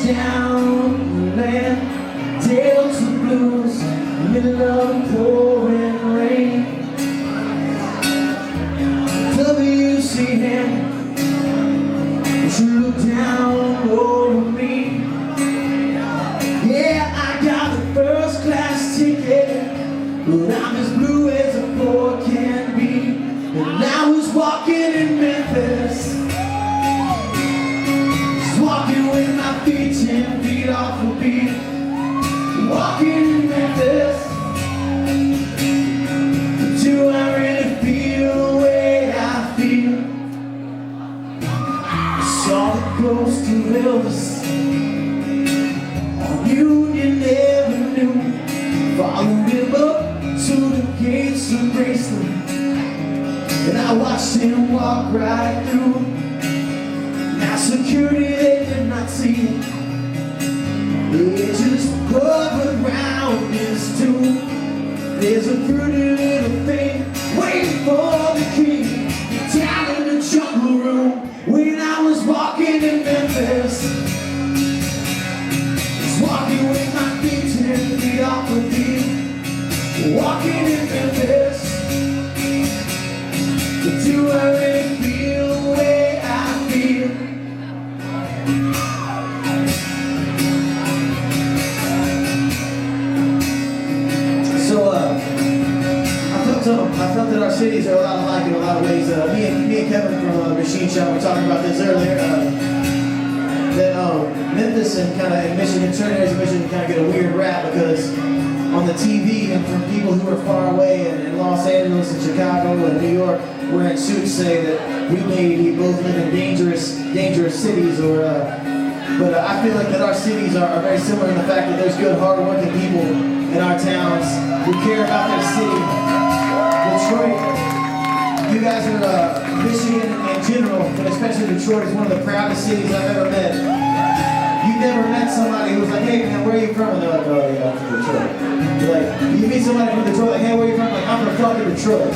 down the land, Delta blues, middle of the pouring rain. WCM, you look down over me. Yeah, I got the first class ticket, but I'm as blue as a boy can be. And I was walking in Memphis, just walking with my feet 10 feet off the beat. Walking in Memphis, do I really feel the way I feel? I saw the ghost of Elvis on Union Avenue, followed him up to the gates of Graceland, and I watched him walk right through. Now security, they did not see him, they just covered round his tomb. There's a pretty little thing waiting for the king down in the jungle room. When I was walking in Memphis, just walking with my feet 10 feet off the beat. Walking in Memphis, do I really feel the way I feel? So I felt that our cities are a lot alike in a lot of ways. Me and Kevin from Machine Shop were talking about this earlier. That Memphis and Michigan, certain areas of Michigan kind of get a weird rap because on the TV and from people who are far away in Los Angeles and Chicago and New York, wearing suits say that we both live in dangerous cities, but I feel like that our cities are very similar in the fact that there's good, hard-working people in our towns who care about their city. Detroit, you guys are Michigan in general, but especially Detroit is one of the proudest cities I've ever met. You've never met somebody who's like, hey man, where are you from? And they're like, oh yeah, I'm from Detroit. You're like, you meet somebody from Detroit, like, hey, where are you from? Like, I'm from fucking Detroit.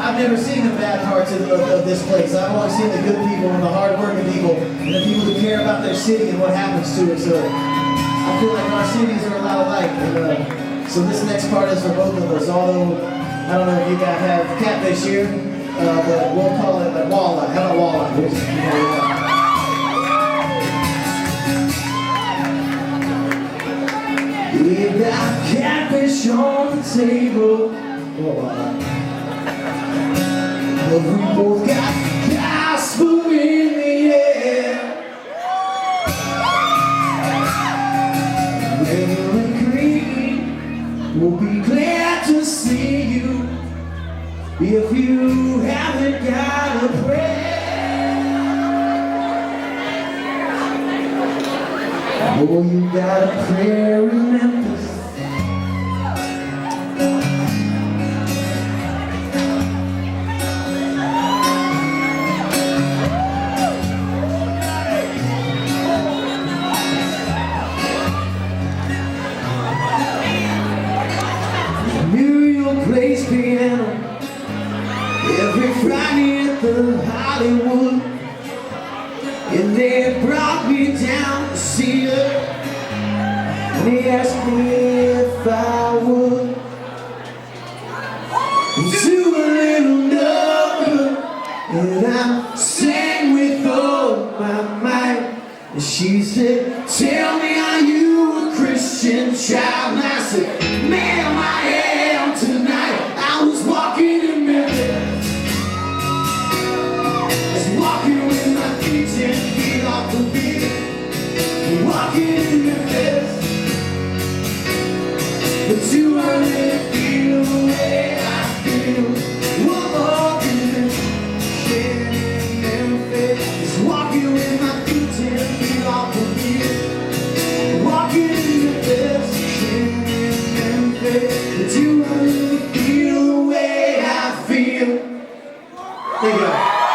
I've never seen the bad parts of this place. I've only seen the good people and the hard-working people and the people who care about their city and what happens to it. So I feel like our cities are a lot alike. And, so this next part is for both of us. Although I don't know if you guys have catfish here, but we'll call it like walleye. How about walleye? We've got catfish on the table. But we both got gospel in the air. River and green, we'll be glad to see you. If you haven't got a prayer, oh, you got a prayer in Memphis. Plays piano every Friday at the Hollywood, and they brought me down to see her, and they asked me if I would do a little number, and I sang with all my might, and she said, tell me, are you a Christian child? And I said, ma'am, I am tonight. I was walking in Memphis, just walking with my feet 10 feet off the beat, walking in